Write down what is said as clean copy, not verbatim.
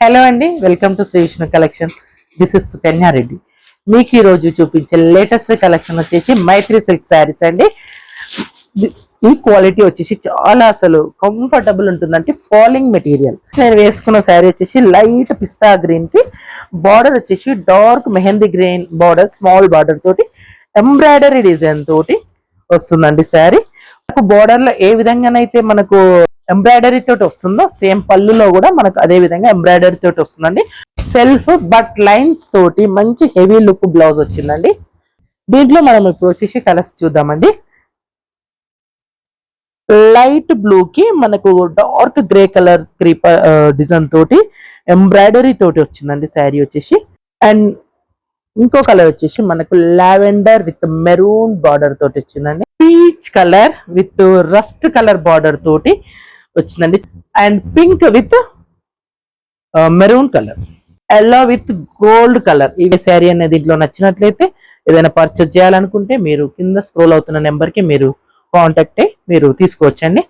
Hello అండి, welcome to Shri Vishnu collection. This is Sukanya Reddy. మీకు ఈ రోజు చూపించే లేటెస్ట్ కలెక్షన్ వచ్చేసి మైత్రి సిల్క్ శారీస్ అండి. ఈ క్వాలిటీ వచ్చేసి చాలా అసలు కంఫర్టబుల్ ఉంటుందంటే ఫాలింగ్ మెటీరియల్. నేను వేసుకున్న శారీ వచ్చేసి లైట్ పిస్తా గ్రీన్ కి బార్డర్ వచ్చేసి dark mehndi green border, small border తోటి ఎంబ్రాయిడరీ డిజైన్ తోటి వస్తుందండి శారీ. బార్డర్ లో ఏ విధంగానైతే మనకు ఎంబ్రాయిడరీ తోటి వస్తుందో సేమ్ పళ్ళులో కూడా మనకు అదే విధంగా ఎంబ్రాయిడరీ తోటి వస్తుందండి. సెల్ఫ్ బట్ లైన్స్ తోటి మంచి హెవీ లుక్ బ్లౌజ్ వచ్చిందండి. దీంట్లో మనం ఇప్పుడు వచ్చేసి కలర్స్ చూద్దామండి. లైట్ బ్లూ కి మనకు dark grey colour creeper design తోటి ఎంబ్రాయిడరీ తోటి వచ్చిందండి శారీ వచ్చేసి. అండ్ ఇంకో కలర్ వచ్చేసి మనకు లావెండర్ విత్ మెరూన్ బార్డర్ తోటి వచ్చిందండి. Peach colour with rust colour border తోటి వచ్చిందండి. And pink with maroon colour, yellow with gold colour. ఈ శారీ అనేది దీంట్లో నచ్చినట్లయితే ఏదైనా పర్చేస్ చేయాలనుకుంటే మీరు కింద స్క్రోల్ అవుతున్న నెంబర్ కి మీరు కాంటాక్ట్ అయ్యి మీరు తీసుకోవచ్చండి.